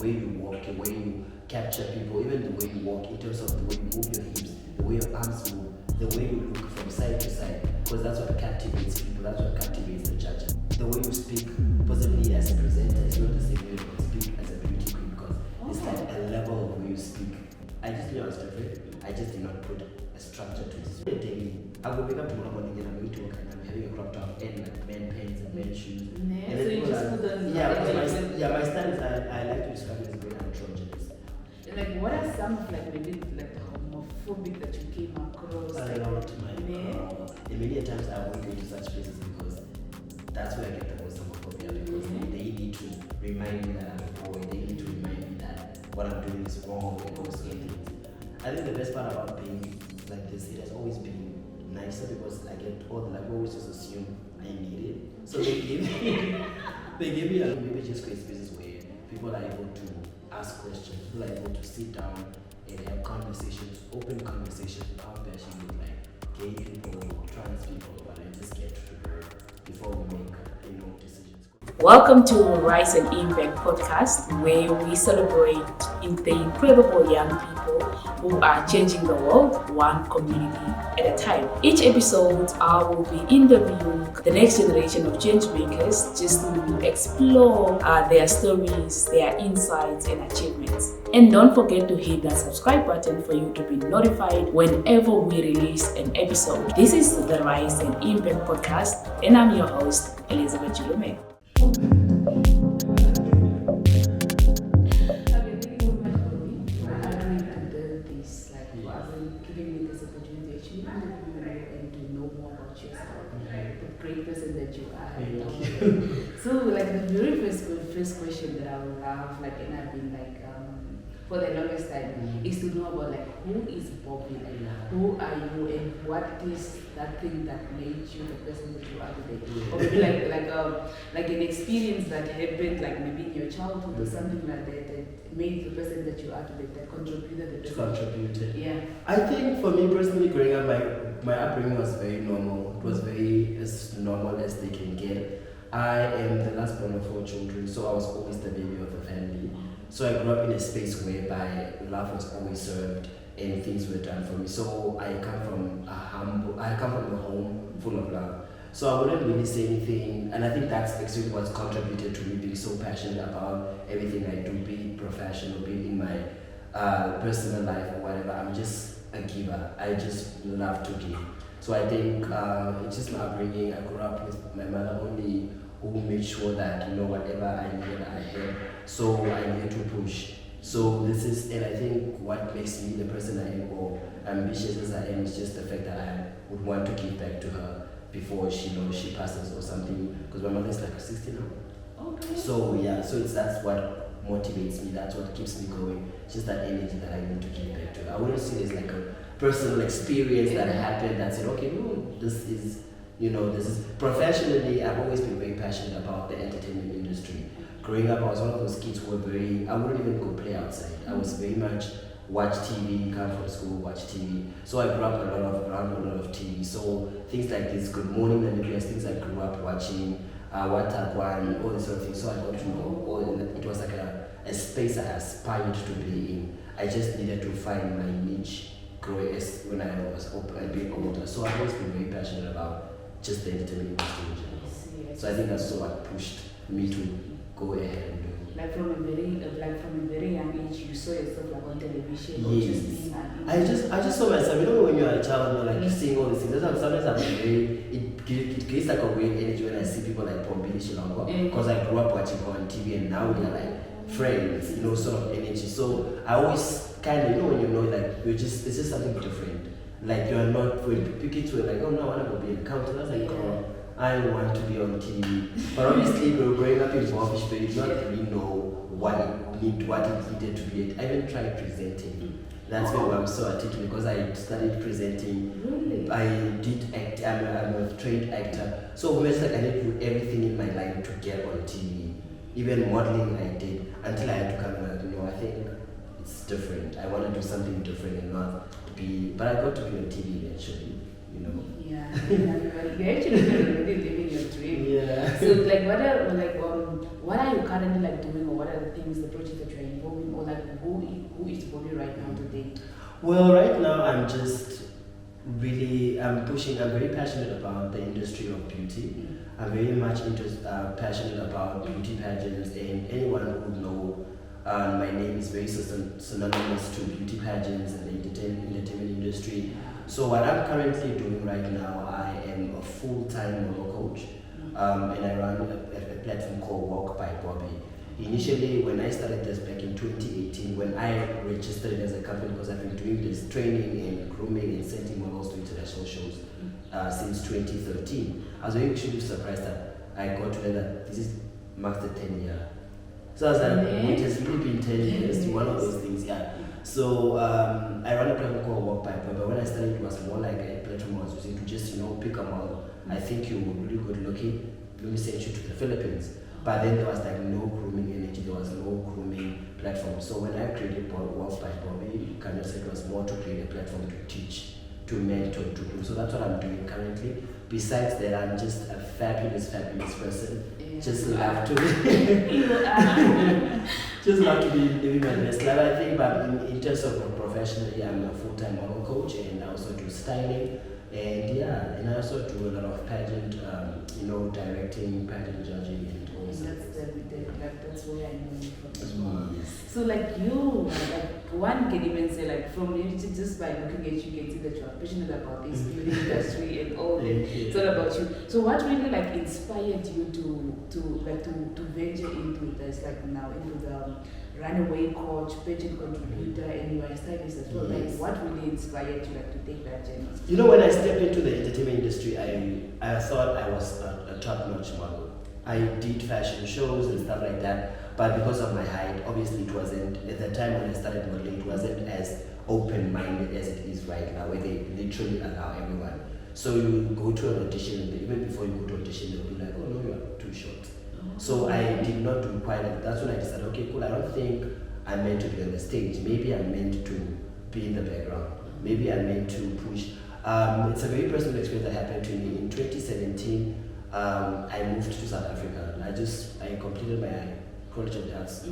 way you walk, the way you capture people, even the way you walk in terms of the way you move your hips, the way your arms move, the way you look from side to side, because that's what captivates people, that's what captivates the judges. The way you speak, possibly as a presenter, is not the same way you speak as a beauty queen, because it's like a level of way you speak. I just knew I was different. I just did not put a structure to it. Daily, I will wake up tomorrow morning and I'm going to work and I'm having a crop top and like men pants and men shoes. Yeah, and so you just put them. My style is I like to describe it as very androgynous. Like, what are some of like maybe like the homophobic that you came across? A lot, and many times I won't go to such places because that's where I get the most homophobia, because they need to remind me that I'm a boy, they need to remind me that what I'm doing is wrong and all those things. I think the best part about being like this, it has always been nicer because I get all the, like, we always just assume I need it. So they give me, maybe just create spaces where people are able to ask questions, people are able to sit down and have conversations, open conversations about passion with like gay people, trans people, but I just get to her before we make, decisions. Welcome to Rise and Impact podcast, where we celebrate the incredible young people who are changing the world one community at a time. Each episode, I will be interviewing the next generation of change makers just to explore their stories, their insights, and achievements. And don't forget to hit that subscribe button for you to be notified whenever we release an episode. This is the Rise and Impact podcast, and I'm your host, Elizabeth Chilume. So like the very first question that I will have, like, and I've been like for the longest time, is to know about like who is Bobby, who are you, and what is that thing that made you the person that you are today, or maybe like an experience that happened like maybe in your childhood or something like that made the person that you are today, that contributed the person. Contributed. Yeah. I think for me personally, growing up, my upbringing was very normal. It was very as normal as they can get. I am the last born of 4 children, so I was always the baby of the family. So I grew up in a space whereby love was always served and things were done for me. So I come from a home full of love. So I wouldn't really say anything, and I think that's actually what's contributed to me being so passionate about everything I do, be it professional, be it in my personal life or whatever. I'm just a giver. I just love to give. So I think it's just my upbringing. I grew up with my mother only, who made sure that whatever I needed I had. So I needed to push. So this is, and I think what makes me the person I am, or ambitious as I am, is just the fact that I would want to give back to her before she passes or something. Because my mother is like 60 now. Okay. So yeah, so that's what motivates me. That's what keeps me going. Just that energy that I need to give back to her. I wouldn't see it as like a personal experience that happened that said, okay, no, this is professionally. I've always been very passionate about the entertainment industry. Growing up, I was one of those kids who I wouldn't even go play outside. I was very much watch TV, come from school, watch TV. So I grew up around a lot of TV. So things like this, Good Morning Namibian, things I grew up watching, Watakwan, all these sort of things. So I got to know it was like a space I aspired to be in. I just needed to find my niche when I was a bit older. So I've always been very passionate about just the entertainment industry. So I think that's what pushed me to go ahead and do. Like from a very young age, you saw yourself like on television. Yes. I just saw myself. When you're a child, you're like seeing all these things. Sometimes it creates like a weird energy when I see people like Pompili Shilangwa, because I grew up watching her on TV, and now we are like friends, sort of energy. So I always kind of, when like it's just something different. Like you're not, when kids were like, oh no, I want to go be an accountant. I was like, oh, I want to be on TV. But obviously, growing up in Boffish, but you did not really know what it needed to be. I even tried presenting. That's where I'm so articulate, because I studied presenting. Really? I did act. I'm a trained actor. So it's like I did do everything in my life to get on TV. Even modeling I did, until I had to come and I think it's different. I want to do something different and not be. But I got to be on TV eventually. Yeah, you're actually really living your dream. Yeah. So like, what are what are you currently like doing, or what are the things, the projects that you're involved in, or like who is Bobby right now today? Well, right now I'm just really I'm very passionate about the industry of beauty. I'm very much passionate about beauty pageants, and anyone who know my name is very synonymous to beauty pageants and the entertainment industry. So what I'm currently doing right now, I am a full-time model coach, and I run a platform called Walk by Bobby. Initially, when I started this back in 2018, when I registered as a company, because I've been doing this training and grooming and sending models to international shows since 2013, I was very actually surprised that I got to know that this marks the 10 year. So I was like, it has really been 10 years, one of those things, yeah. So I run a platform called Walk by Bobby, but when I started, it was more like a platform I was using to just, pick a model. I think you're really good looking, let me send you to the Philippines. But then there was like no grooming energy, there was no grooming platform. So when I created Walk by Bobby, Kaanjosa, it was more to create a platform to teach, to mentor, to groom. So that's what I'm doing currently. Besides that, I'm just a fabulous person. Just love to just love to be living my best life, I think. But in terms of professionally, I'm a full-time model coach, and I also do styling. And I also do a lot of pageant, directing, pageant judging, and all this. That's where I know you from as well. Yes. So one can even say from you, just by looking at you, can see that you are passionate about this beauty industry and all that. It's all about you. So what really inspired you to venture into this, now into the runaway coach, pageant contributor, and you are a stylist as well? Yes. What really inspired you to take that journey? When I stepped into the entertainment industry, I thought I was a top-notch model. I did fashion shows and stuff like that, but because of my height, obviously it wasn't, at the time when I started modeling, it wasn't as open-minded as it is right now, where they literally allow everyone. So you go to an audition, and even before you go to audition, they'll be like, oh no, you're too short. So I did not do quite that. That's when I decided, okay, cool, I don't think I'm meant to be on the stage. Maybe I'm meant to be in the background. Maybe I'm meant to push. It's a very personal experience that happened to me. In 2017, I moved to South Africa. I completed my College of Arts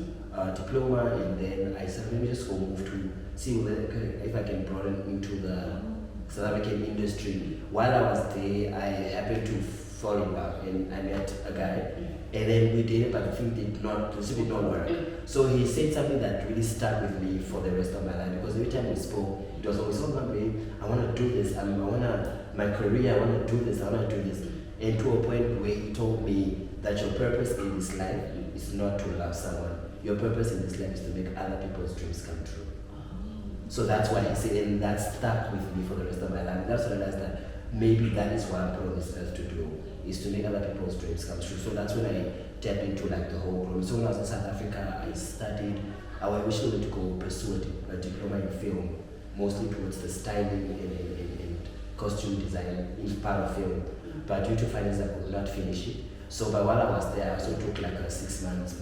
diploma, and then I said, let me just go move to see if I can broaden into the South African industry. While I was there, I happened to fall in love, and I met a guy, and then we dated, but the thing did not work. So he said something that really stuck with me for the rest of my life, because every time we spoke, it was always, oh my babe, I want to do this, my career, I want to do this, and to a point where he told me that your purpose in this life is not to love someone. Your purpose in this life is to make other people's dreams come true. So that's why he said, and that stuck with me for the rest of my life. That's when I realized that maybe that is what I'm put on this earth to do, is to make other people's dreams come true. So that's when I tapped into the whole program. So when I was in South Africa, I originally to go pursue a diploma in film, mostly towards the styling and costume design in part of film. But due to finance, I could not finish it. So but while I was there, I also took a 6 months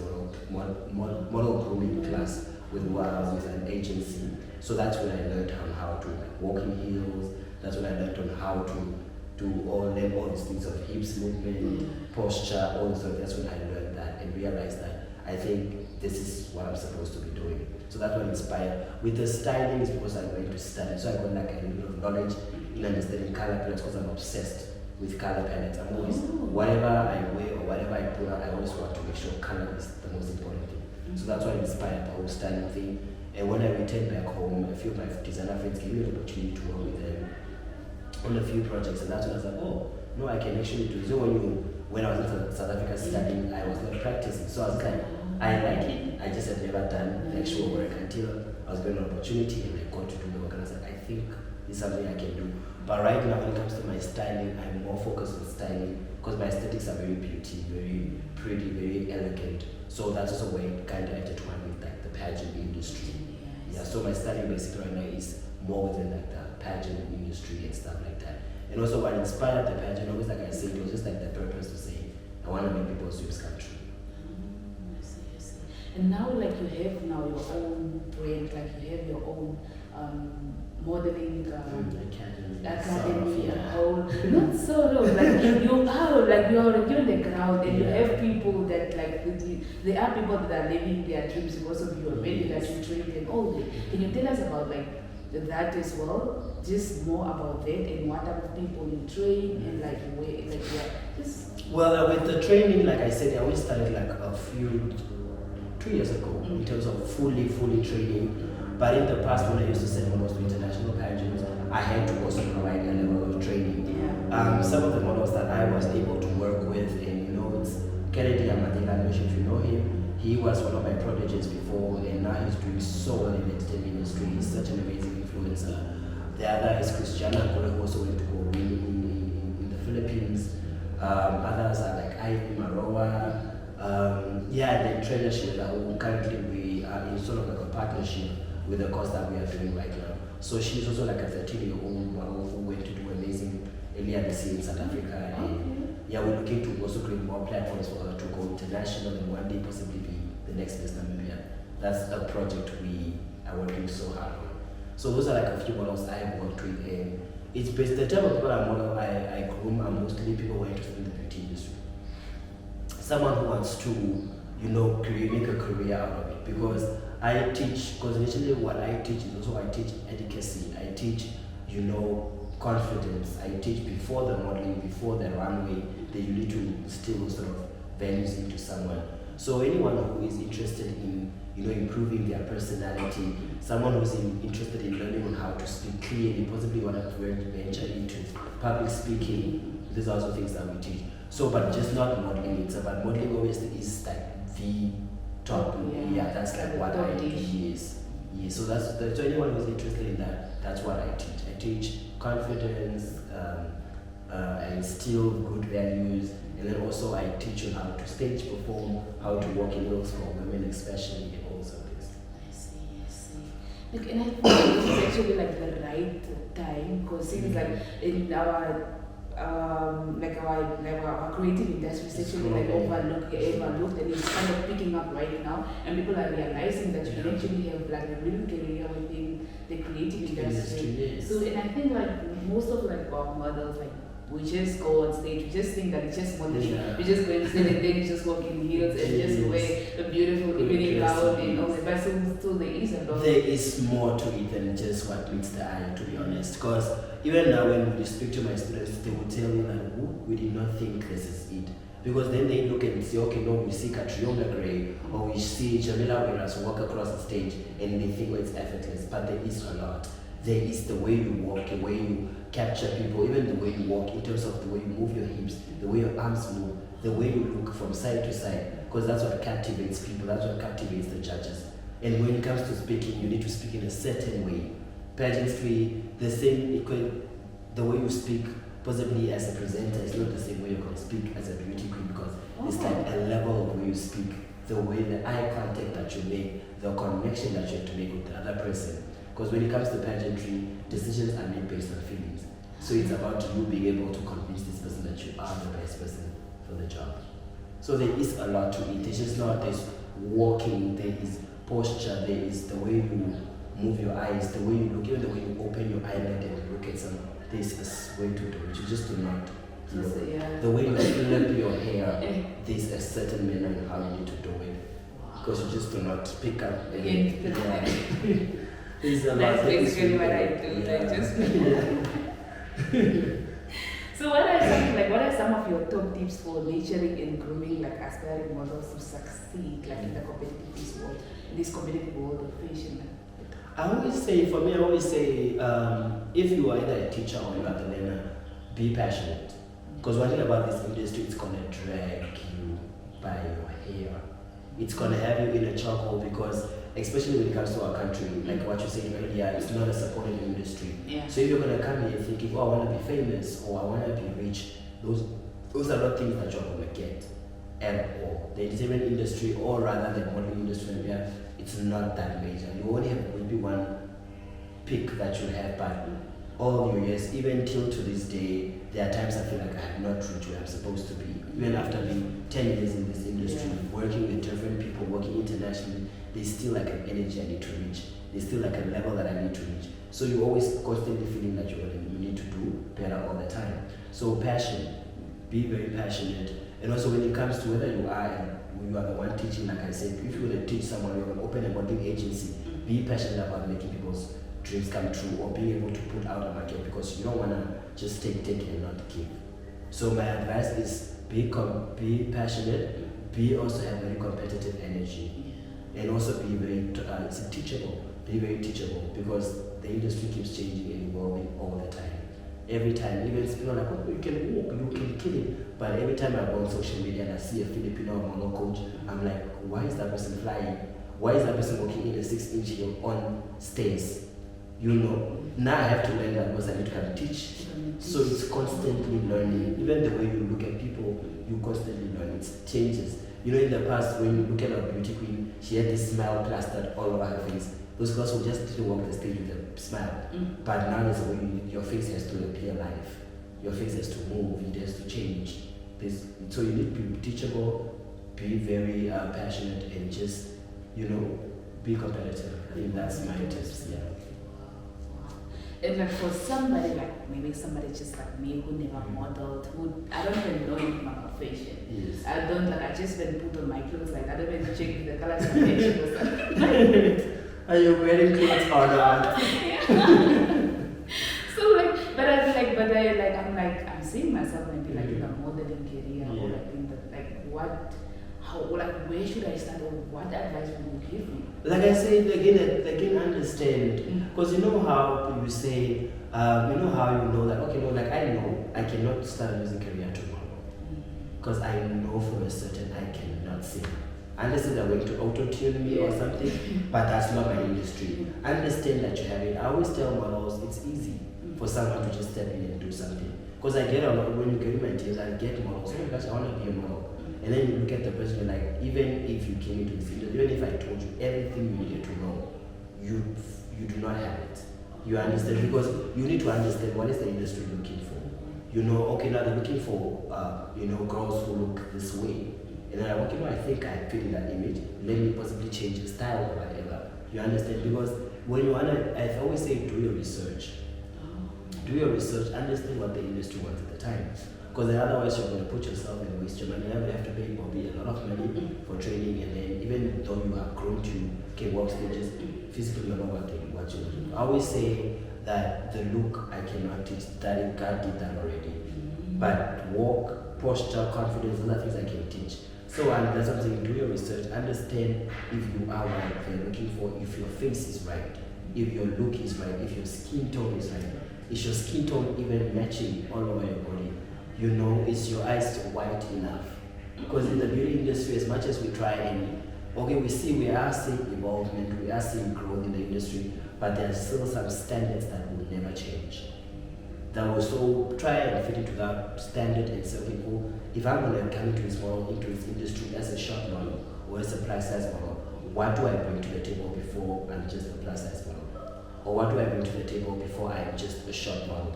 model grooming class with an agency. So that's when I learned on how to walk in heels. That's when I learned on how to do all these things of hips movement, posture, all this stuff. That's when I learned that and realized that I think this is what I'm supposed to be doing. So that's what inspired. With the styling is because I went to study. So I got a little bit of knowledge in understanding color palettes, because I'm obsessed with color palettes. I'm always, whatever I wear or whatever I put on, I always want to make sure color is the most important thing. So that's what inspired the whole styling thing. And when I returned back home, a few of my designer friends gave me the opportunity to work with them on a few projects, and that's when I was like, oh, no, I can actually do this. So when I was in South Africa studying, I was not practicing. So I was like, I like it, I just had never done the actual work until I was given an opportunity and I got to do the work. And I was like, I think this is something I can do. But right now, when it comes to my styling, I'm more focused on styling because my aesthetics are very beauty, very pretty, very elegant. So that's also where it kind of intertwined with the pageant industry. Yeah, so my styling basically right now is more within the pageant industry and stuff like that. And also what inspired the pageant, always like I said, it was just the purpose to say, I want to make people's dreams come true. I see. And now you have your own brand, like you have your own modeling academy, not so no, like you are like you're on the ground and you have people that like there are people that are living their dreams because of your maybe that you train them all day. Can you tell us about like that as well? Just more about that and what type of people you train and like where like just well with the training, like I said, I always started like 2 years ago in terms of fully training. But in the past, when I used to send models to international pageants, I had to also provide a level of training. Some of the models that I was able to work with, and it's Kennedy Amadela, I'm not sure if you know him. He was one of my prodigies before, and now he's doing so well in the entertainment industry. He's such an amazing influencer. The other is Christiana, who also went to go in the Philippines. Others are like Ivy Maroa. The trainership that currently we are in sort of like a partnership with the course that we are doing right now. So she's also like a 13-year-old model who went to do amazing earlier this year in South Africa. And we're looking to also create more platforms for her to go international and one day possibly be the next Miss Namibian. That's a project we are working so hard on. So those are like a few models I have worked with, and it's based the type of people I groom are mostly people who are interested in the beauty industry. Someone who wants to, make a career out of it, because I teach, because initially what I teach is also I teach advocacy, I teach, confidence, I teach before the modeling, before the runway, that you need to instill sort of values into someone. So anyone who is interested in, improving their personality, someone who's interested in learning on how to speak clearly, possibly want to venture into public speaking, these are also things that we teach. So, but just not modeling, it's about modeling obviously is like the top, that's like what I teach. Yes, so so anyone who's interested in that, that's what I teach. I teach confidence, I instill good values, and then also I teach you how to stage perform, how to walk in looks for women especially, and also this. I see. Like, and I think this is actually like the right time, because seems like in our our creative industry is actually like overlooked, and it's kind of picking up right now, and people are realizing that you can actually have like a real career within the creative industry. So, and I think like most of like our models, like we just go on stage, we just think that it's just modeling. We just go on stage and then you just walk in heels and just wear a beautiful evening gown and all that. But still there is a lot. There is more to it than just what meets the eye, to be honest. Because even now when we speak to my students, they will tell me that we did not think this is it. Because then they look and say, okay, no, we see Katrina Gray or we see Jamila Wiras walk across the stage and they think, it's effortless. But there is a lot. There is the way you walk, the way you capture people, even the way you walk in terms of the way you move your hips, the way your arms move, the way you look from side to side, because that's what captivates people, that's what captivates the judges. And when it comes to speaking, you need to speak in a certain way. Pageantry, the same, the way you speak possibly as a presenter is not the same way you can speak as a beauty queen, because it's like a level of way you speak, the way the eye contact that you make, the connection that you have to make with the other person. Because when it comes to pageantry, decisions are made based on feelings. So it's about you being able to convince this person that you are the best person for the job. So there is a lot to it. It's just not this walking, there is posture, there is the way you move your eyes, the way you look, even the way you open your eyelid and look at someone. There's a way to do it. You just do not. The way you flip your hair, there's a certain manner in how you need to do it. Because you just do not pick up and That's basically what I do. So what are some of your top tips for nurturing and grooming like aspiring models to succeed like in the competitive world, in this competitive world of fashion? I always say if you are either a teacher or you are the learner, be passionate. Because one thing about this industry, it's gonna drag you by your hair. It's gonna have you in a chokehold, because especially when it comes to our country, like what you're saying earlier, it's not a supported industry. So if you're gonna come here thinking, I want to be famous or I want to be rich, those are not things that you're gonna get at all. The entertainment industry, or rather the modeling industry, it's not that major. You only have maybe one pick that you have, but all your years, even till to this day, there are times I feel like I have not reached where I'm supposed to be. Even after being 10 years in this industry, working with different people, working internationally, there's still like an energy I need to reach. There's still like a level that I need to reach. So you're always constantly feeling that you need to do better all the time. So passion, be very passionate. And also when it comes to whether you are the one teaching, like I said, if you want to teach someone, you're going to open a modeling agency, be passionate about making people's dreams come true or being able to put out a market, because you don't want to just take and not give. So my advice is be passionate, also have very competitive energy, and also be very teachable. Be very teachable, because the industry keeps changing and evolving all the time. Every time, even people are like, oh, you can walk, you can kill it. But every time I go on social media and I see a Filipino mono coach, I'm like, why is that person flying? Why is that person walking in a 6-inch heel on stairs? You know, now I have to learn that because I need to come and teach. So it's constantly learning. Even the way you look at people, you constantly learn. It changes. You know, in the past, when you look at our beauty queen, she had this smile plastered all over her face. Those girls who just didn't walk the stage with a smile. But now there's a way your face has to appear live. Your face has to move, it has to change. So you need to be teachable, be very passionate, and just, be competitive. I think that's my tips, yeah. And like for somebody like maybe somebody just like me who never modeled, who I don't even know if my profession. Yes. I just been put on my clothes, like I don't even check if the colors match or something. Are you wearing clothes or not? So like, I'm seeing myself maybe like in a modeling career or like in where should I start or what advice would you give me? Like I said again, understand, because you know how you say, how you know that, okay, no, like I know I cannot start a music career tomorrow, because I know for a certain I cannot sing. Unless they're going to auto-tune me or something, but that's not my industry. Understand that you have it. I always tell models it's easy for someone to just step in and do something. Because I get a lot, when you get in my teams, I get models, oh my gosh, I want to be a model. And then you look at the person, you're like, even if you came into this industry, even if I told you everything you needed to know, you do not have it. You understand? Because you need to understand what is the industry looking for. Okay, now they're looking for, girls who look this way. And then I'm like, I think I fit in that image. Let me possibly change the style or whatever. You understand? Because when you I always say, do your research. Do your research, understand what the industry wants at the time. Because otherwise you're going to put yourself and waste your money. You have to pay probably a lot of money for training, and then even though you are grown to work stages, physically you're not what you do. I always say that the look I cannot teach, that God did that already. But walk, posture, confidence, those are things I can teach. So that's what I'm saying, do your research, understand if you are what they're looking for, if your face is right, if your look is right, if your skin tone is right, is your skin tone even matching all over your body? Is your eyes white enough? Because in the beauty industry, as much as we try and, we are seeing involvement, we are seeing growth in the industry, but there are still some standards that will never change. That will so try and fit into that standard and say, okay, cool, if I'm going to come into this industry as a short model or as a plus size model, what do I bring to the table before I'm just a plus size model? Or what do I bring to the table before I'm just a short model?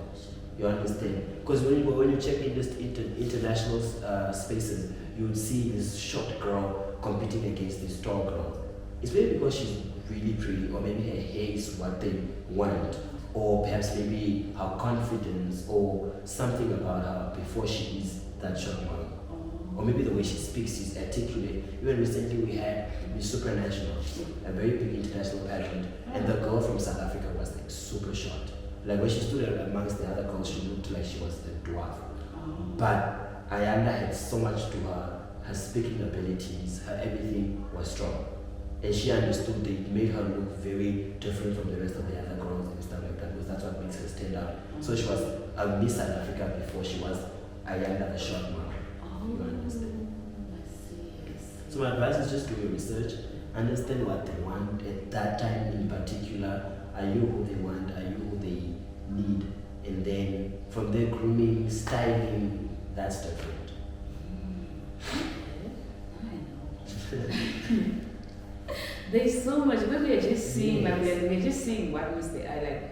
You understand? Because when you check in this international spaces, you would see this short girl competing against this tall girl. It's maybe because she's really pretty, or maybe her hair is what they want, or perhaps maybe her confidence or something about her before she is that short model. Or maybe the way she speaks is articulate. Even recently we had Miss Supranational, a very big international pageant, and the girl from South Africa was like super short. Like when she stood amongst the other girls, she looked like she was a dwarf. But Ayanda had so much to her speaking abilities, her everything was strong. And she understood that it made her look very different from the rest of the other girls and stuff like that, because that's what makes her stand out. So she was a Miss South Africa before she was Ayanda the short model. You understand? So my advice is just do your research, understand what they want at that time in particular. Are you who they want? Are you who they need? And then from their grooming, styling, that's different. There's so much, but we are just seeing, we're just seeing what meets the eye. Like,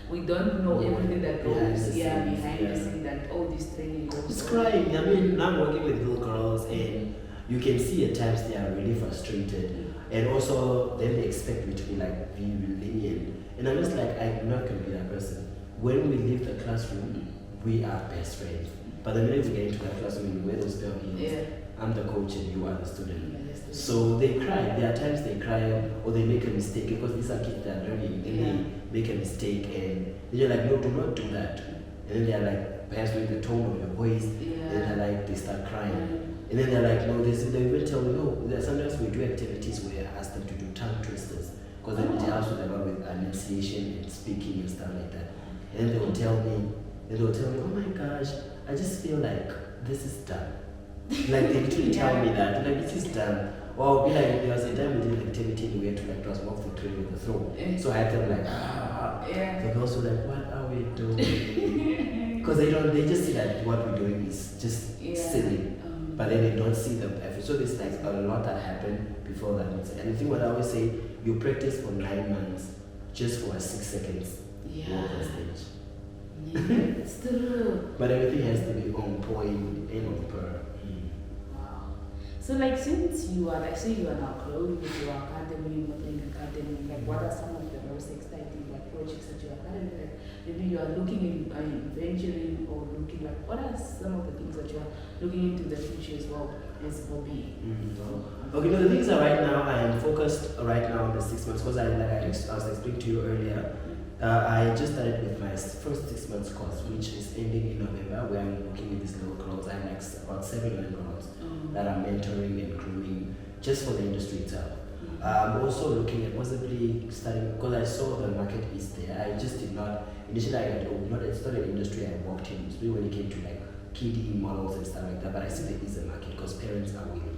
we don't know everything that goes behind the scene, that all this training goes. It's crying. I mean, I'm working with little girls, and you can see at times they are really frustrated. And also, then they expect me to be like very lenient. And I'm just like, I'm not going to be that person. When we leave the classroom, we are best friends. But the minute we get into that classroom and wear those pair of heels, I'm the coach and you are the student. So they cry. There are times they cry or they make a mistake because these are kids that are learning. Then they make a mistake and they're like, no, do not do that. And then they're like, perhaps with the tone of your voice, and they're like, they start crying. And then they're like, no, they even tell me, no, sometimes we do activities where I ask them to do tongue twisters. Because then it helps with enunciation and speaking and stuff like that. And then they'll tell me, oh my gosh, I just feel like this is done. Like they literally tell me that, like this is done. Or I'll be like, there was a time we did an activity and we had to like transmog the tray with the throw. So I had them like, the girls were like, what are we doing? Because they just see that what we're doing is just silly. But then they don't see the effort. So there's like a lot that happened before that. And the thing what I always say, you practice for 9 months just for 6 seconds. Walk on stage. Yeah, it's true. But everything has to be on point and on per. Wow. So like since you are like say you are now growing with your academy, modeling academy, like what are some of the most exciting like projects that you are currently like maybe you are looking in venturing or looking like what are some of the things that you are looking into the future as well as hobby? Okay, but the things are right now I am focused right now on the 6 months because I was explaining to you earlier. I just started with my first 6 months course, which is ending in November, where I'm working with these little girls. I have like about 7 young girls that I'm mentoring and grooming just for the industry itself. I'm also looking at possibly starting, because I saw the market is there. I just did not, initially it's not an industry I walked in, especially when it came to like kiddie models and stuff like that, but I see there is a market because parents are willing.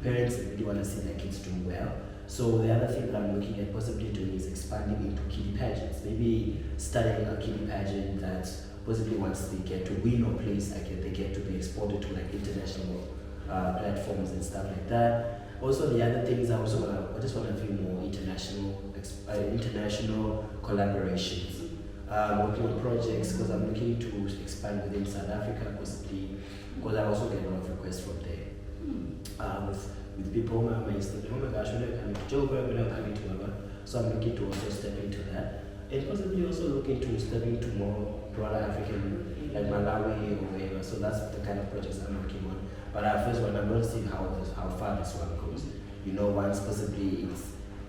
Parents really want to see their kids doing well. So the other thing that I'm looking at possibly doing is expanding into kiddie pageants. Maybe starting a kiddie pageant that possibly once they get to win or place, they get to be exported to like international platforms and stuff like that. Also, the other things I just want to view more international collaborations. Working on projects because I'm looking to expand within South Africa possibly because I also get a lot of requests from there. With people, oh my gosh, when I'm coming to Joburg, when I'm coming to Melbourne. So I'm looking to also step into that. And possibly also looking to step into more broader African, like Malawi or wherever. So that's the kind of projects I'm working on. But at first one, I'm going to see how far this one goes. You know, once possibly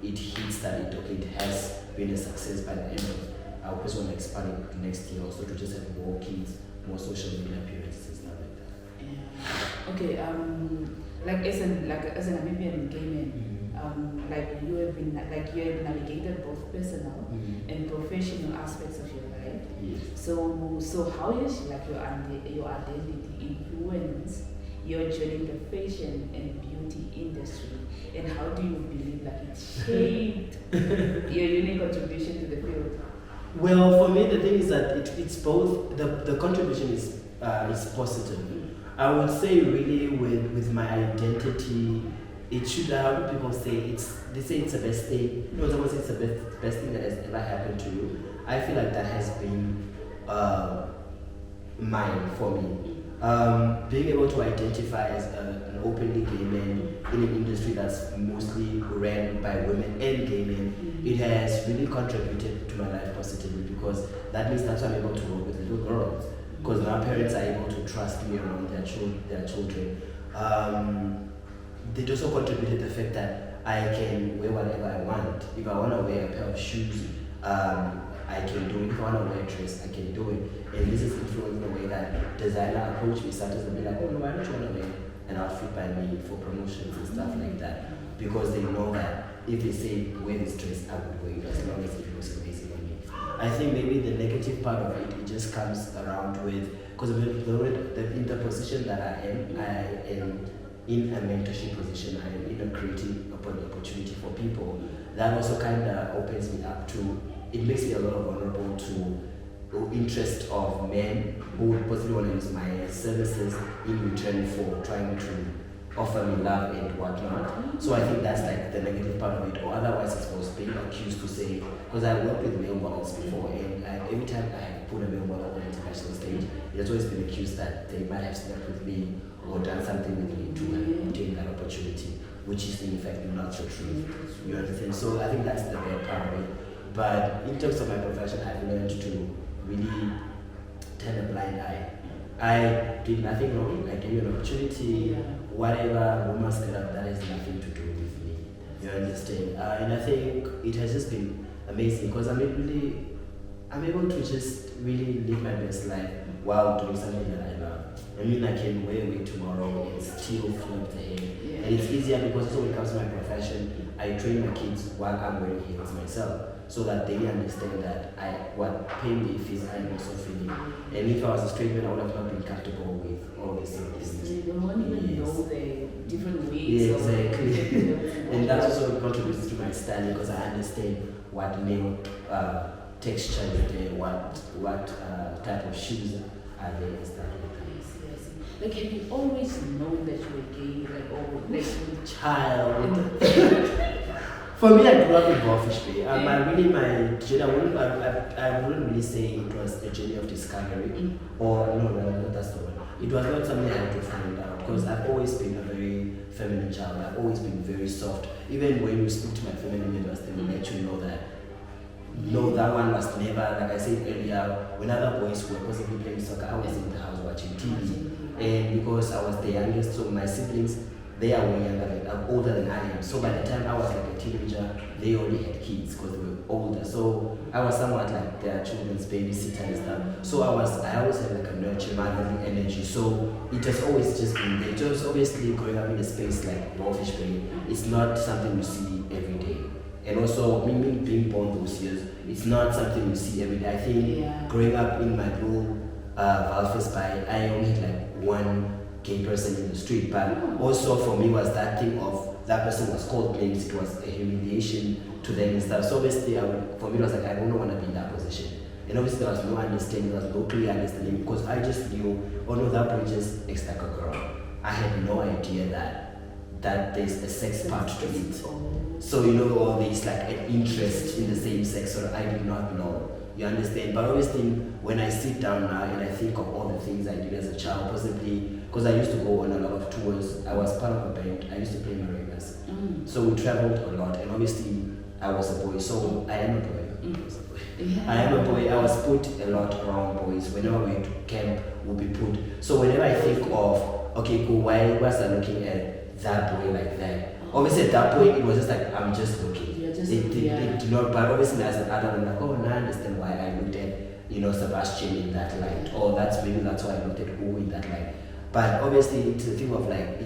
it hits that it has been a success by the end of I always want to expand it next year also to just have more kids, more social media appearances and stuff like that. Yeah. Okay, like as a Namibian gay man, like you have navigated both personal and professional aspects of your life. Yes. So how is like your identity influence your journey in the fashion and beauty industry, and how do you believe like it shaped your unique contribution to the field? Well, for me, the thing is that it's both. The contribution is positive. I would say really with my identity, it should. How do people say they say it's the best thing. You know, someone says it's the best thing that has ever happened to you. I feel like that has been mine for me. Being able to identify as an openly gay man in an industry that's mostly ran by women and gay men, it has really contributed to my life positively because that means that's why I'm able to work with little girls. Because now parents are able to trust me around their children. It also contributed the fact that I can wear whatever I want. If I want to wear a pair of shoes, I can do it. If I want to wear a dress, I can do it. And this is influenced in a way that designer approach me sometimes and be like, oh no, why don't you want to wear an outfit by me for promotions and stuff like that? Because they know that if they say wear this dress, I would wear it as long as it looks amazing on me. I think maybe the negative part of it just comes around with, because in the position that I am in a mentorship position, I am in a creative opportunity for people. That also kind of opens me up to, it makes me a lot vulnerable to interest of men who would possibly want to use my services in return for trying to offer me love and whatnot. So I think that's like the negative part of it. Or otherwise it was being accused to say, because I worked with male models before and every time I put a male model on an international stage, it's always been accused that they might have slept with me or done something with me to obtain that opportunity. which is in fact not your truth. You understand? So I think that's the bad part of it. But in terms of my profession, I've learned to really turn a blind eye. I did nothing wrong. I gave you an opportunity. Whatever rumors get up, that has nothing to do with me. You understand? And I think it has just been amazing because I'm able to just really live my best life while doing something that I love. I mean, I can wear a wig tomorrow and still flip the hair. And it's easier because also when it comes to my profession, I train my kids while I'm wearing heels myself, so that they understand that what pain they feel, I'm also feeling. And if I was a straight man, I would have not been comfortable with all these things. You don't even know the different ways. Yeah, exactly. And that also contributes to my style because I understand what nail texture is there, what type of shoes are there and stuff like that. Like, have you always known that you were gay, child? For me, I grew up in Goldfish Bay. My journey, I wouldn't really say it was a journey of discovery, or no, that's the one. It was not something I had to find out because I've always been a very feminine child. I've always been very soft. Even when you speak to my family members, they will let you know that. No, that one was never, like I said earlier, when other boys were possibly playing soccer, I was in the house watching TV. And because I was the youngest, so my siblings, they are way younger, older than I am. So by the time I was like a teenager, they already had kids because they were older. So I was somewhat like their children's babysitter and stuff. So I always had like a nurture, motherly energy. So it has always just been there. Just obviously growing up in a space like Goldfish Bay, it's not something you see every day. And also, me being born those years, it's not something you see every day. I think growing up in my little Valfes Bay, I only had like one gay person in the street. But also for me was that thing of that person was called names. It was a humiliation to them and stuff. So obviously, for me, it was like, I don't want to be in that position. And obviously, there was no understanding, there was no clear understanding because I just knew, oh no, that boy just acts like a girl. I had no idea that there's a sex part to it. So, or there's like an interest in the same sex, or I did not know. You understand? But obviously, when I sit down now and I think of all the things I did as a child, possibly, because I used to go on a lot of tours, I was part of a band, I used to play marimbas. So we traveled a lot, and obviously, I was a boy, so I am a boy. I am a boy. I was put a lot around boys. Whenever we went to camp, we'll be put. So whenever I think of, okay, cool, why was I looking at that boy like that? Obviously at that point, it was just like, I'm just looking. It did not, but obviously as an adult, I'm like, oh, now I understand why I looked at, Sebastian in that light. Or that's why I looked at who in that light. But obviously, it's a thing of like,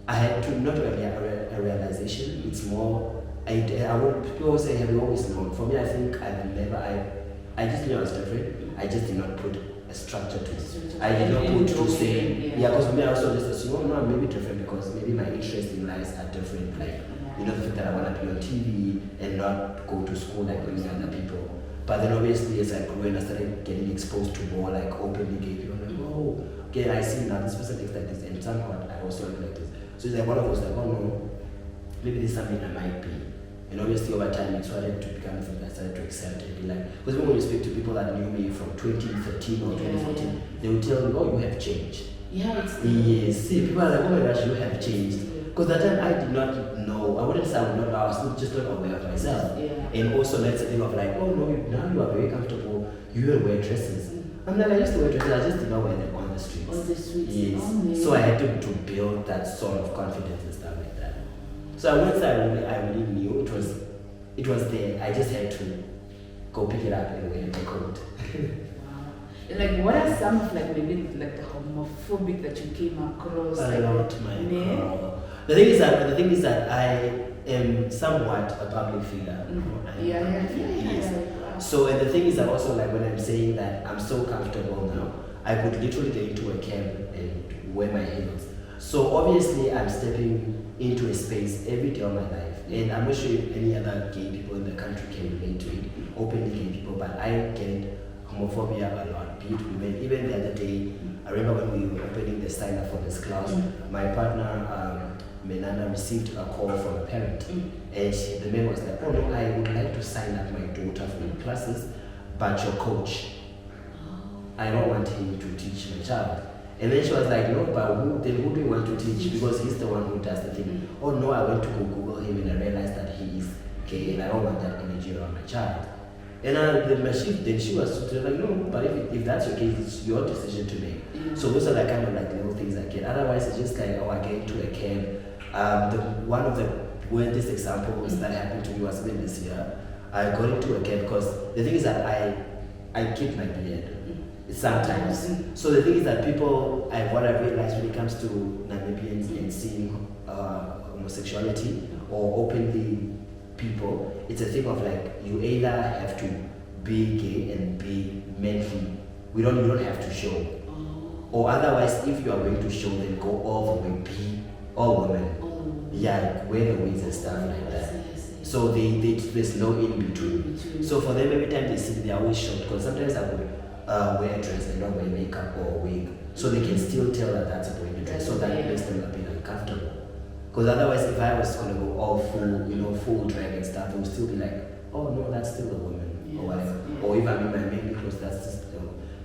I had to not really have a realization. It's more, people always say, have you always known? For me, I think I just knew I was different. I just did not put a structure to it. I did not put to say, because for me, I also just assume, no, I'm maybe different because maybe my interests in lives are different. Like, the fact that I want to be on TV and not go to school like many other people. But then obviously, as I grew and I started getting exposed to more like openly gay people, I'm like, oh, okay, I see now this person thinks like this, and somehow I also look like this. So it's like one of those like, oh no, maybe there's something I might be. And obviously over time it started to become something I started to accept and be like, because when you speak to people that knew me from 2013 or 2014, they will tell you, oh, you have changed. Yes, people are like, oh my gosh, you have changed. Because that time I did not know, I wouldn't say I would not know, I was just not aware of myself. And also let's think of like, oh no, now you are very comfortable, you will wear dresses. I'm like, I used to wear dresses, I just did not wear them on the streets. Yes. So I had to build that sort of confidence and stuff like that. So once I really knew it was there, I just had to go pick it up and wear my coat. Like, what are some of maybe the homophobic that you came across? A lot, my girl. The thing is that I am somewhat a public figure. Yes. So, and the thing is that also when I'm saying that I'm so comfortable now, I could literally get into a camp and wear my heels. So obviously I'm stepping into a space every day of my life. And I'm not sure if any other gay people in the country can relate to it, openly gay people, but I get homophobia a lot, be it women. Even the other day, I remember when we were opening the sign up for this class, my partner, Menana, received a call from a parent. And the man was like, oh no, I would like to sign up my daughter for your classes, but your coach, I don't want him to teach my child. And then she was like, no, but who do you want to teach? Because he's the one who does the thing. Oh no, I went to go Google him and I realized that he is gay and I don't want that energy around my child. And then she was like, no, but if that's your case, it's your decision to make. So those are the kind of like little things I get. Otherwise, it's just like, oh, I get into a camp. One of the weirdest examples that happened to me was even this year. I got into a camp because the thing is that I keep my beard sometimes. So the thing is that what I realized when it comes to Namibians and seeing homosexuality or openly people, it's a thing of like you either have to be gay and be manly. You don't have to show. Or otherwise, if you are going to show, then go all the way be all women. Yeah, wear the wigs and stuff like that. So there's no in between. So for them, every time they see me, they're always shocked because sometimes I would wear a dress and not wear makeup or a wig, so they can still tell that that's a boy in a dress. So that makes them a bit uncomfortable. Because otherwise, if I was gonna go all full drag and stuff, they would still be like, oh no, that's still a woman or whatever. Or if I'm in my baby clothes, that's just.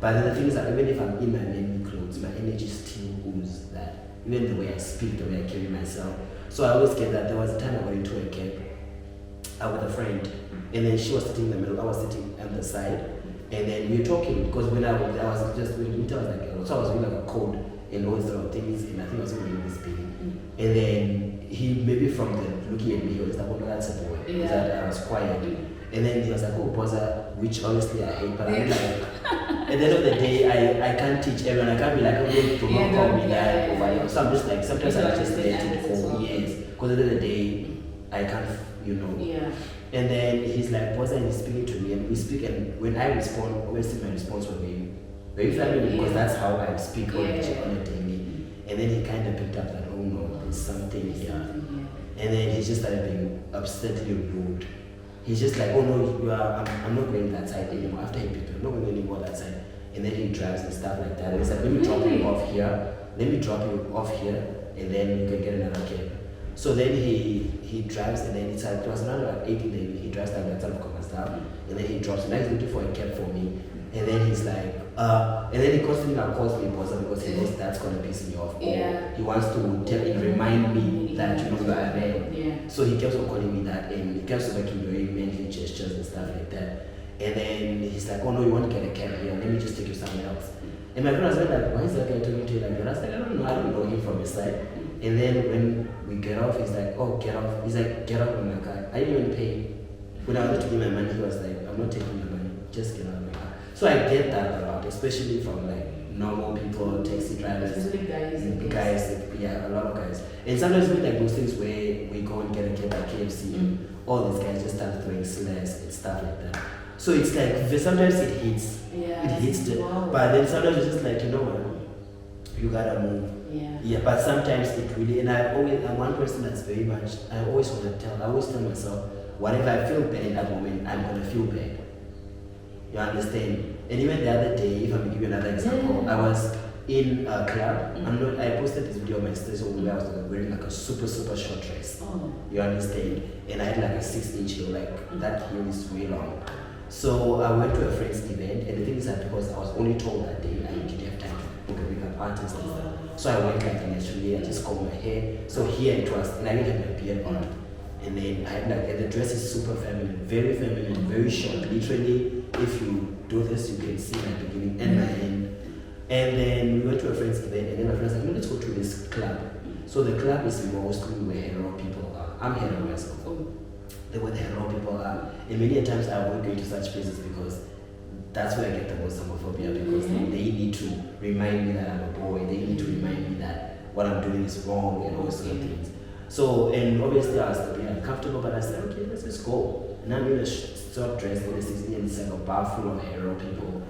But then the thing is that even if I'm in my baby clothes, my energy still oozes that. Even the way I speak, the way I carry myself. So I always get that. There was a time I went into a camp with a friend, and then she was sitting in the middle, I was sitting on the side, and then we were talking because when I was just doing winter, so I was doing like a code and all these sort of things, and I think I was doing this thing, and then he maybe from the looking at me, he was like, oh no, that's a boy, that I was quiet, and then he was like, oh Boza, which honestly I hate, but I'm like, at the end of the day, I can't teach everyone, I can't be like, oh do not call me that or whatever, so I'm just like, sometimes I just let it go, because at the end of the day, I can't, And then he's like, Boza, and he's speaking to me, and we speak, and when I respond, obviously my response will be very family because that's how I speak on a daily. And then he kind of picked up that, oh no, there's something here. And then he just started being upsetly rude. He's just like, oh no, I'm not going that side anymore. After he picked up, I'm not going anymore that side. And then he drives and stuff like that. And he's like, let me drop you off here, and then you can get another cab. So then he drives, and then it was around like 8 in the evening. He drives down that side of Kaanjosa, and then he drops. And he's looking for a cab for me. And then he's like, and then he constantly now calls me Boza because he knows that's gonna piss me off. Or he wants to remind me that you are there. So he kept on calling me that, and he kept on making very manly gestures and stuff like that. And then he's like, oh no, you want to get a cab here? Let me just take you somewhere else. And my friend was like, why is that guy talking to you like that? I was like, I don't know him from his side. And then when we get off, he's like, oh, get off. He's like, get off of my car. I didn't even pay. When I wanted to give my money, he was like, I'm not taking your money. Just get out of my car. So I get that a lot, especially from like normal people, taxi drivers, guys, a lot of guys. And sometimes we like those things where we go and get a cab at KFC, all these guys just start throwing slurs and stuff like that. So it's like sometimes it hits, but then sometimes it's just like, you know what, you gotta move. But sometimes it really, and I'm one person that's very much, I always tell myself, whatever I feel bad in that moment, I'm gonna feel bad. You understand? And even the other day, if I'm gonna give you another example, I was in a club. I posted this video on my Instagram where I was wearing like a super short dress. You understand? And I had like a 6-inch heel, like that heel is way long. So I went to a friend's event, and the thing is that because I was only told that day I didn't have time to book a makeup artist and stuff. So I went like naturally, I just combed my hair. So here it was, and I didn't have my beard on. And then I had and the dress is super feminine, very short. Literally, if you do this, you can see my beginning and my end. And then we went to a friend's event, and then my friend was like, let's go to this club. So the club is mostly where hetero people are. I'm hetero myself. They were the hetero people are. And many times I avoid going to such places because that's where I get the most homophobia, because they need to remind me that I'm a boy. They need to remind me that what I'm doing is wrong and all sorts of things. So, and obviously I was a bit uncomfortable, but I said, okay, let's just go. And I'm in a short dress, and it's like a bar full of hetero people.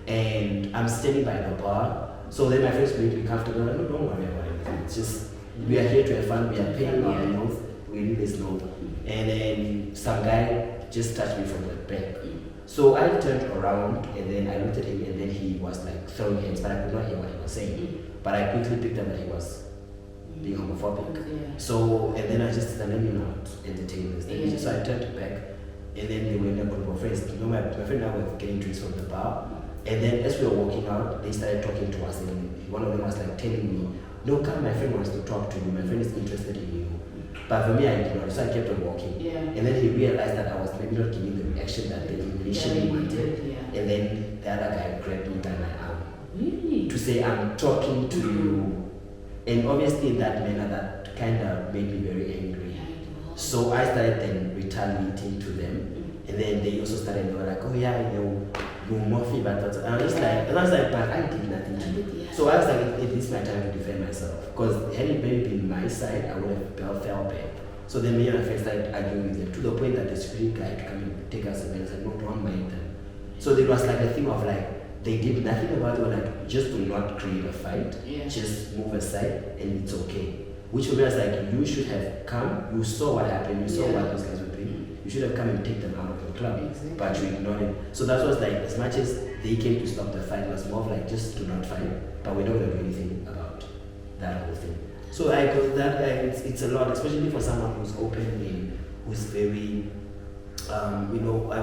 And I'm standing by the bar. So then my friends made me comfortable. I'm like, no, don't worry about anything. It's just, we are here to have fun. We are paying our bills. We need this load. And then some guy just touched me from the back. So I turned around, and then I looked at him, and then he was like throwing hands, but I could not hear what he was saying. But I quickly picked up that he was being homophobic. So, and then I just said, let me not entertain this. So I turned back, and then they were in a group of friends. You know, my friend and I were getting drinks from the bar, And then as we were walking out, they started talking to us, and one of them was like telling me, no, come, my friend wants to talk to you, my friend is interested in you. But for me, I did not, so I kept on walking. And then he realized that I was maybe not giving the reaction that they initially wanted. And then the other guy grabbed me by my arm. Really? To say, I'm talking to you. And obviously in that manner, that kind of made me very angry. So I started then retaliating to them. And then they also started, they were like, oh yeah, you're Murphy, but and I was like, but I did nothing to you. So I was like, it is my time to defend myself. Because had it maybe been my side, I would have felt bad. So then me and my friends started arguing with them to the point that the security guy to come and take us away and said, no, don't mind them. So there was like a thing of like, they did nothing about it, like, just do not create a fight, just move aside and it's okay. Which for me was like, you should have come, you saw what happened, you saw what those guys were doing, you should have come and take them out of the club, but you ignored it. So that was like, as much as they came to stop the fight, it was more of like, just do not fight, but we're not going to do anything about that whole thing. So I got that, it's a lot, especially for someone who's open and who's very, I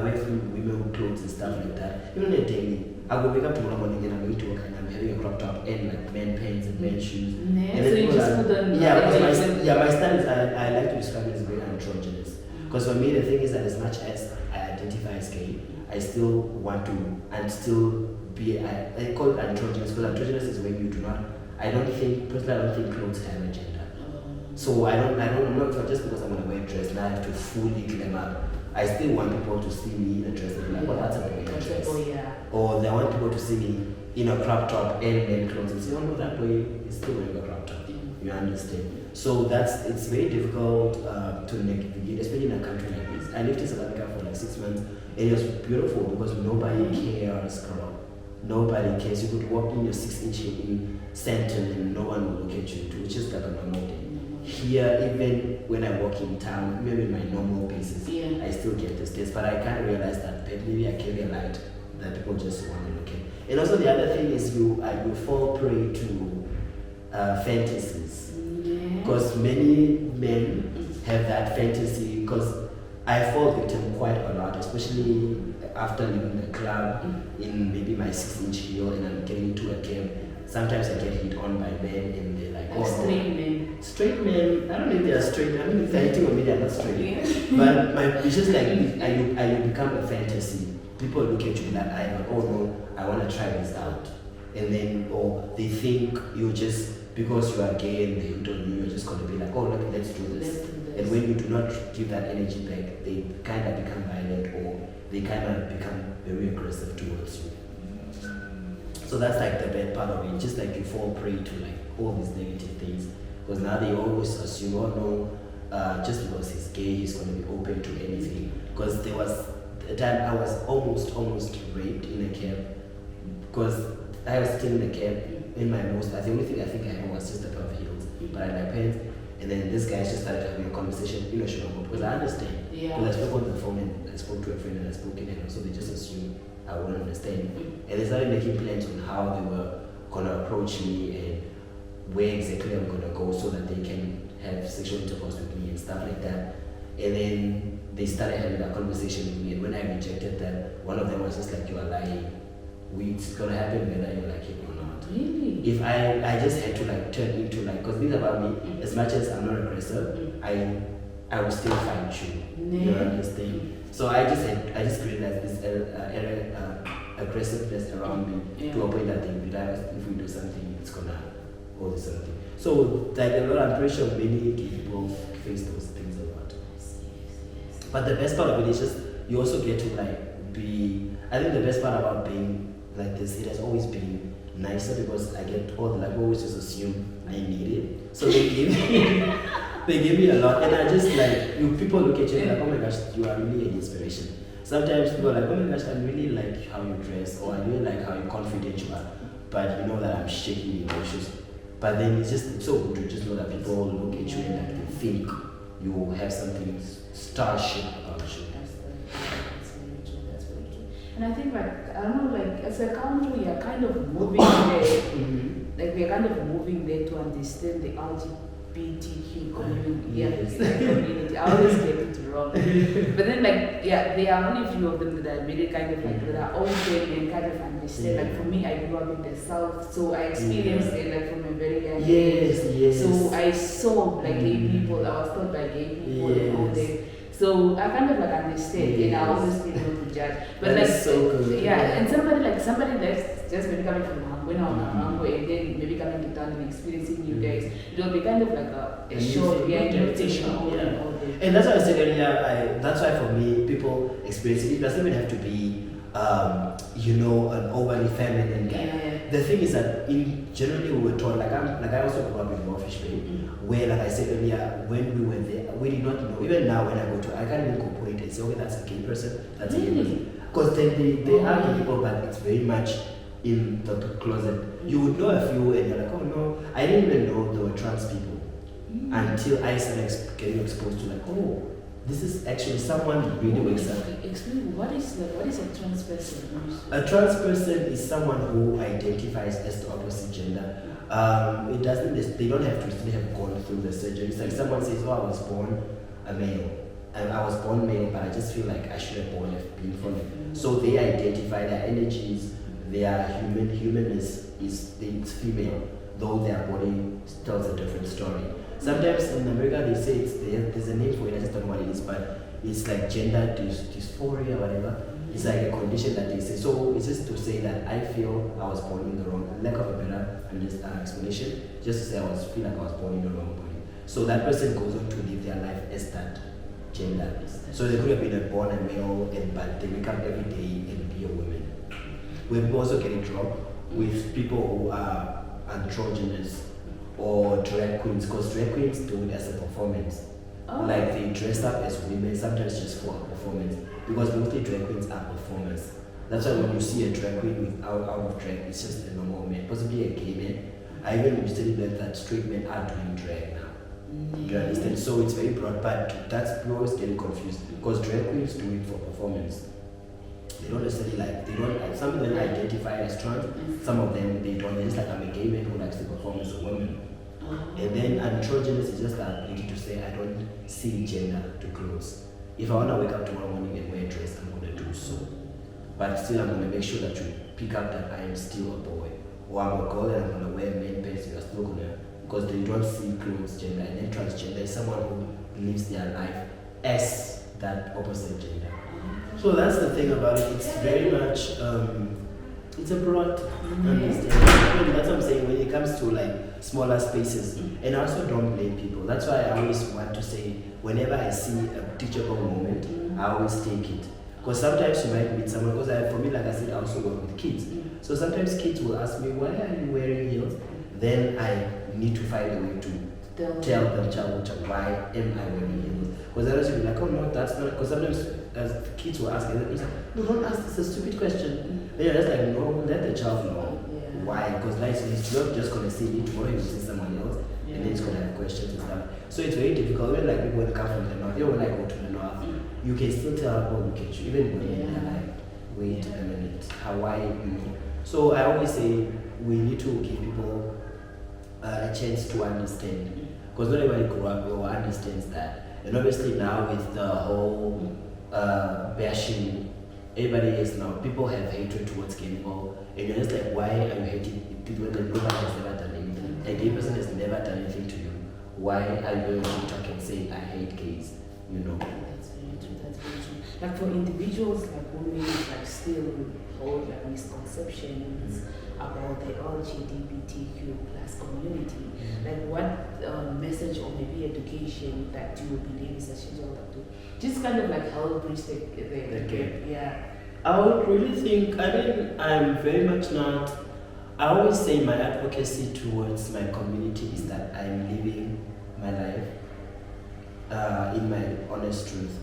wear women clothes and stuff like that. Even on a daily, I will wake up tomorrow morning and I'm going to work and I'm having a crop top and like men pants and men shoes. And so you just put them. My style is, I like to describe it as very androgynous. Because for me, the thing is that as much as I identify as gay, I still want to, and still be, I call it androgynous, because androgynous is when you do not, personally I don't think clothes have a gender. So I'm not, just because I'm going to wear a dress, now I have to fully glam up. I still want people to see me in a dress and be like, oh, that's a boy in a dress. Or they want people to see me in a crop top and men clothes and say, oh no, that boy is still wearing a crop top. You understand? So it's very difficult to navigate, especially in a country like this. I lived in South Africa for like 6 months and it was beautiful because nobody cares, girl. Nobody cares. You could walk in your 6-inch in Santon and no one will look at you too. It's just like a normal day. Here, even when I walk in town, even in my normal places, I still get this taste. But I can't realize that maybe I carry a light that people just want to look at. And also the other thing is you fall prey to fantasies. Because many men have that fantasy, because I fall victim quite a lot, especially after leaving the club in maybe my 6-inch heel and I'm getting into a cab. Sometimes I get hit on by men and they're like, straight men. Straight men, I don't know if they are straight. I mean, if they're hitting on me, they're not straight. But it's just like, you become a fantasy. People look at you like, oh no, I want to try this out. And then, or they think you're just, because you are gay and they don't know, you're just going to be like, oh look, let's do this. And when you do not give that energy back, they kind of become violent or they kind of become very aggressive towards you. So that's like the bad part of it, just like you fall prey to like all these negative things. Because now they always assume, oh no, just because he's gay, he's going to be open to anything. Because there was a time I was almost raped in a cab. Because I was sitting in the cab in my the only thing I think I had was just a pair of heels, but I had my pants. And then this guy just started having a conversation in a show because I understand. Because I spoke on the phone and I spoke to a friend and I spoke in English, so they just assumed I wouldn't understand. And they started making plans on how they were gonna approach me and where exactly I'm gonna go so that they can have sexual intercourse with me and stuff like that. And then they started having a conversation with me, and when I rejected that, one of them was just like, you are lying. It's gonna happen whether you like it or not. Really? If I just had to like turn into like, because things about me, as much as I'm not aggressive, I will still fight you. You understand? So I just created like this aggressiveness around me to a point that they realize if we do something, it's gonna all this sort of thing. So like a lot, I'm pretty sure many gay people face those things a lot. But the best part of it is just you also get to like be. I think the best part about being like this, it has always been nicer because I get all the like always just assume I need it. So they give me a lot, and I just like people look at you like, oh my gosh, you are really an inspiration. Sometimes people are like, oh my gosh, I really like how you dress, or I really like how confident you are, but you know that I'm shaking in your shoes. But then it's so good to just know that people look at you and like they think you have something starship about you. That's very true. And I think like, I don't know, like as a country, we are kind of moving there. Like we are kind of moving there to understand the LGBT LGBTQ community. Yes. Community. I always get it wrong. But then, like, yeah, there are only few of them that are really kind of like that are own thing and kind of understand. Like for me, I grew up in the south, so I experienced it like from a very young age. Yes. So I saw like gay people. I was taught by gay people and all that. So I kind of like understand, and I always didn't know to judge. But that like, is so good. yeah, and somebody that's just maybe coming from when I'm Mango and then maybe coming to town and experiencing you guys, it will be kind of like a shock, new thing, all that. And that's why I said earlier, that's why for me, people experience it. It doesn't even have to be, an overly feminine guy. Yeah. The thing is that generally we were taught, I also grew up in Moorfish Bay, where, like I said earlier, when we were there, we did not know. Even now, when I go to, I can't even incorporate and say, okay, that's a gay person, that's a gay person. Because they are gay people, but it's very much in the closet. You would know a few, and you're like, oh no, I didn't even know there were trans people until I started getting exposed to, like, oh, this is actually someone really wakes up. Explain what is a trans person? A trans person is someone who identifies as the opposite gender. It doesn't. They don't have to still have gone through the surgery. It's like someone says, "Oh, I was born a male, and I was born male, but I just feel like I should have been female." So they identify their energies. They are human. Human is it's female, though their body tells a different story. Sometimes in America they say there's a name for it, I just don't know what it is, but it's like gender dysphoria or whatever. It's like a condition that they say. So it's just to say that I feel I was born in the wrong, lack of a better explanation, just to say I feel like I was born in the wrong body. So that person goes on to live their life as that gender. So they could have been born a male, but they wake up every day and be a woman. We also get a drop with people who are androgynous or drag queens, because drag queens do it as a performance. Like they dress up as women, sometimes just for a performance, because mostly drag queens are performers. That's why when you see a drag queen out of drag, it's just a normal man, possibly a gay man. I even recently learned that straight men are doing drag now. You understand? So it's very broad, but that's people always getting confused because drag queens do it for performance. They don't necessarily some of them identify as trans, some of them they don't. It's like I'm a gay man who likes to perform as a woman. And then androgynous is just the ability to say I don't see gender to clothes. If I want to wake up tomorrow morning and wear a dress, I'm going to do so. But still I'm going to make sure that you pick up that I am still a boy. Or I'm a girl and I'm going to wear men pants, you're still going to, because they don't see clothes gender. And then transgender is someone who lives their life as that opposite gender. So that's the thing about it. It's very much, it's a broad understanding. I mean, that's what I'm saying when it comes to like smaller spaces. And I also don't blame people. That's why I always want to say, whenever I see a teachable moment, I always take it. Because sometimes you might meet someone, because for me, like I said, I also work with kids. So sometimes kids will ask me, why are you wearing heels? Then I need to find a way to tell them, child, why am I wearing heels? Because others will be like, oh no, that's not, because sometimes as kids will ask, no, don't ask this, a stupid question. Then you're just like, no, let the child know why. Because like, he's not just going to see me, tomorrow he will see someone else, and then he's going to have questions and stuff. So it's very difficult. When like people come from the north, even when I go to the north, you can still tell, oh, look at you, even when they're like, wait a minute, Hawaii, So I always say we need to give people a chance to understand, because not everybody grew up or understands that. And obviously now with the whole bashing, everybody is now, people have hatred towards gay people, and you're just like, why are you hating people that nobody has never done anything? A gay person has never done anything to you. Why are you going to talk and say, I hate gays? That's very true, that's very true. Like for individuals like women, like still hold like misconceptions about the LGBTQ plus community. Like what message or maybe education that you believe is essential to just kind of like help bridge the gap. Yeah. I would really think, I'm very much not, I always say my advocacy towards my community is that I'm living my life in my honest truth.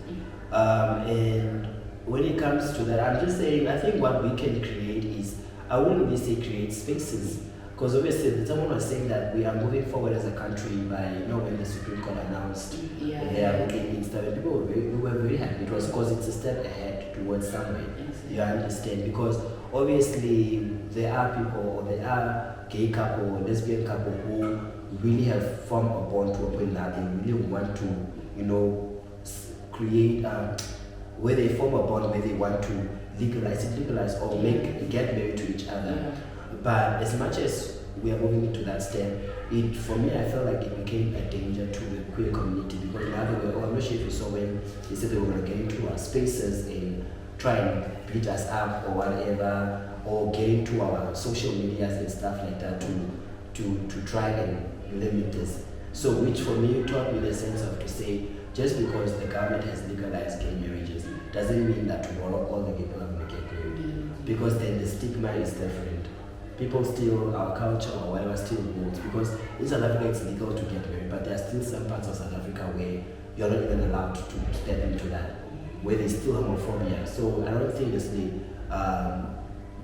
And when it comes to that, I'm just saying, I think what we can create is, I wouldn't really say create spaces, Because obviously, someone was saying that we are moving forward as a country by, when the Supreme Court announced they are looking into stuff, people were very happy. It was because it's a step ahead towards somewhere. You understand? Because obviously, there are people, or there are gay couple, or lesbian couple who really have formed a bond to a point that they really want to, create where they form a bond where they want to legalize or get married to each other. But as much as we are moving into that step, for me, I felt like it became a danger to the queer community, because now I'm not sure if you saw when they said they were going to get into our spaces and try and beat us up or whatever, or get into our social medias and stuff like that to try and limit this. So which for me taught me the sense of to say, just because the government has legalized gay marriages doesn't mean that tomorrow all the gay people are going to get married, because then the stigma is different. People still, our culture or whatever still holds, because in South Africa it's legal to get married, but there are still some parts of South Africa where you're not even allowed to step into that, where there's still homophobia. So I don't think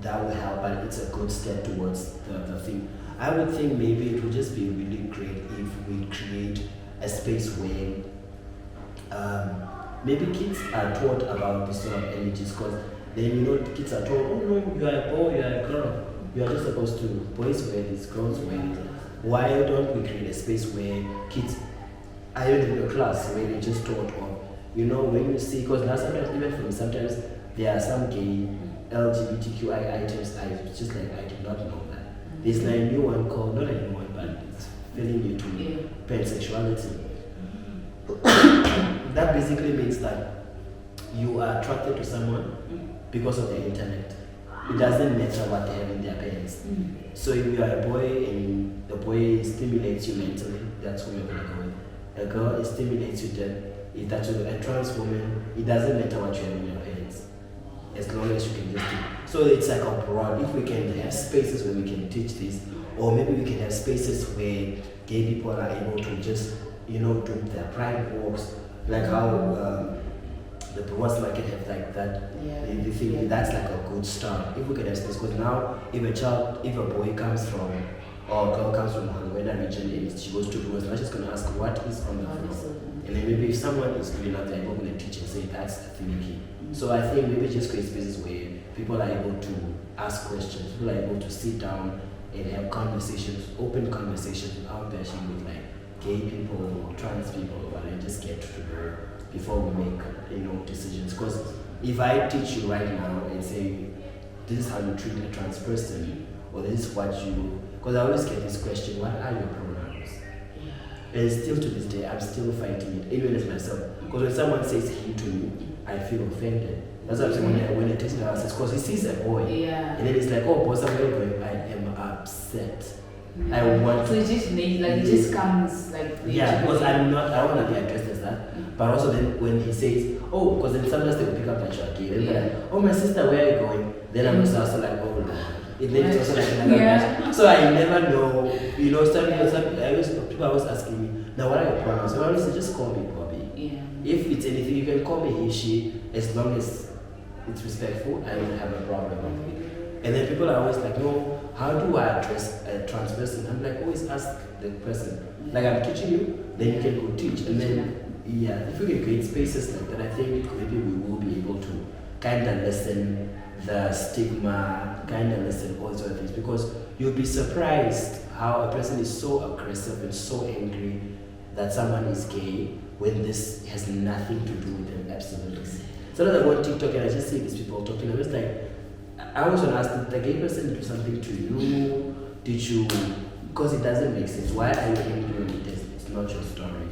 that will help, but it's a good step towards the thing. I would think maybe it would just be really great if we create a space where maybe kids are taught about this sort of energies, because then kids are told, oh no, you are a boy, you are a girl, you are just supposed to, boys wear this, girls wear this. Why don't we create a space where kids are even in a class where they just taught, or when you see, because now sometimes there are some gay LGBTQ items, I just like, I did not know that. There's like a new one called, not a new one, but it's feeling you to pansexuality. That basically means that you are attracted to someone because of the internet. It doesn't matter what they have in their parents. So if you are a boy and the boy stimulates you mentally, that's who you're gonna go with. A girl, it stimulates you then. If that's a trans woman, it doesn't matter what you have in your parents, as long as you can just do. So it's like a broad, if we can have spaces where we can teach this, or maybe we can have spaces where gay people are able to just, do their private walks, like how the Brewers Market have like that. They think that's like a good start. If we can have space, because now if a boy comes from, or a girl comes from Hangwena region and she goes to Brewers, now she's going to ask what is on the floor. And then maybe if someone is good enough, they're able to teach and say that's a finicky. So I think maybe just create spaces where people are able to ask questions, people are able to sit down and have conversations, open conversations without bashing with like gay people, trans people, and just get to know before we make decisions. Because if I teach you right now and say this is how you treat a trans person, or this is what you, because I always get this question, what are your pronouns? And still to this day, I'm still fighting it, even as myself. Because when someone says he to me, I feel offended. That's what I'm saying when I text the house, because he sees a boy, and then it's like, oh, boss, I'm going, I am upset. I want. So it just it just comes like. Because I don't want to be addressed as that. But also then when he says, oh, because then sometimes they will pick up that you're gay. Then they're like, oh, my sister, where are you going? Then I'm also like, oh, no. Then it's also like another So I never know. People are always asking me, now what are your pronouns? So I always say, just call me Bobby. If it's anything, you can call me he, she, as long as it's respectful, I don't have a problem with it. And then people are always like, no, how do I address a trans person? I'm like, always ask the person. Like, I'm teaching you, then you can go teach. And then, if we can create spaces like that, I think maybe we will be able to kind of lessen the stigma, kind of lessen all sorts of things. Because you'll be surprised how a person is so aggressive and so angry that someone is gay when this has nothing to do with them, absolutely. So that I go on TikTok and I just see these people talking, I'm just like, I was going to ask, did the gay person do something to you? Did you? Because it doesn't make sense. Why are you angry when it's not your story?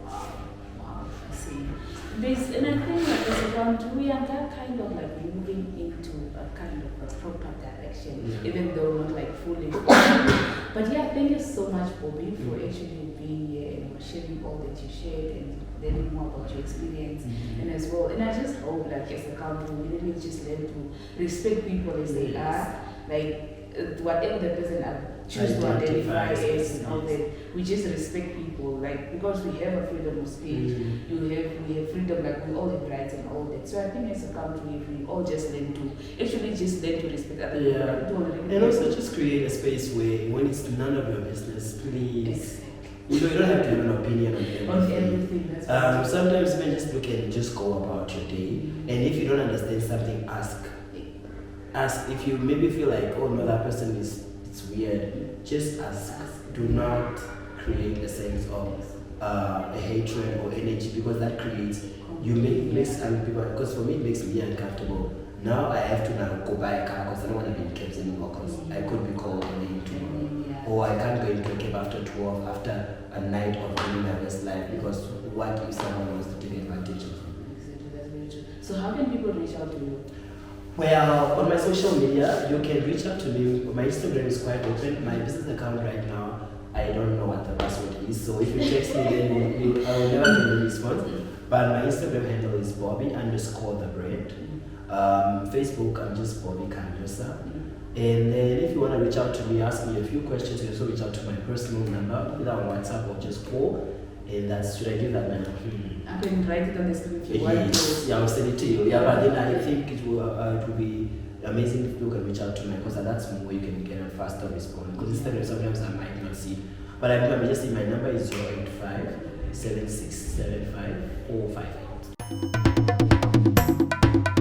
Wow, I see. And I think that as around we are kind of like moving into a kind of a proper direction, even though not like fully. But thank you so much, Bobby, for actually being here and sharing all that you shared and learning more about your experience and as well. And I just hope, like, as a couple, we really just learn to respect people as they are. Like, whatever the person choose to identify as and all yes. that. We just respect people, like, because we have a freedom of speech. We have freedom, like we all have rights and all that. So I think as a country, if we all just learn to respect other people, like, don't really And also just create a space where when it's none of your business, please. You know, you don't have to have an opinion on everything. on everything. That's Sometimes men just look and just go about your day. And if you don't understand something, ask. Ask. If you maybe feel like, oh no, that person it's weird, just ask. Do not create a sense of a hatred or energy, because that creates, makes other people, because for me it makes me uncomfortable. Now I have to now go buy a car because I don't want to be in cabs anymore, because I could be called a name tomorrow. Or I can't go into a cab after 12, after a night of living my best life, because what if someone wants to take advantage of you? Exactly, that's very true. So how can people reach out to you? Well, on my social media, you can reach out to me. My Instagram is quite open. My business account right now, I don't know what the password is. So if you text me, then I will never get a response. But my Instagram handle is Bobby_the_brand. Facebook, I'm just Bobby Kaanjosa. And then if you want to reach out to me, ask me a few questions, you can also reach out to my personal number, either on WhatsApp or just call. And that's, should I give that number? I can write it on the screen if you want Yes, to. yeah, I'll send it to you. Yeah, but then I think it will be amazing if you can reach out to me, because that's more you can get a faster response. Because Instagram sometimes I might not see. But I may just see my number is 085 7675 458.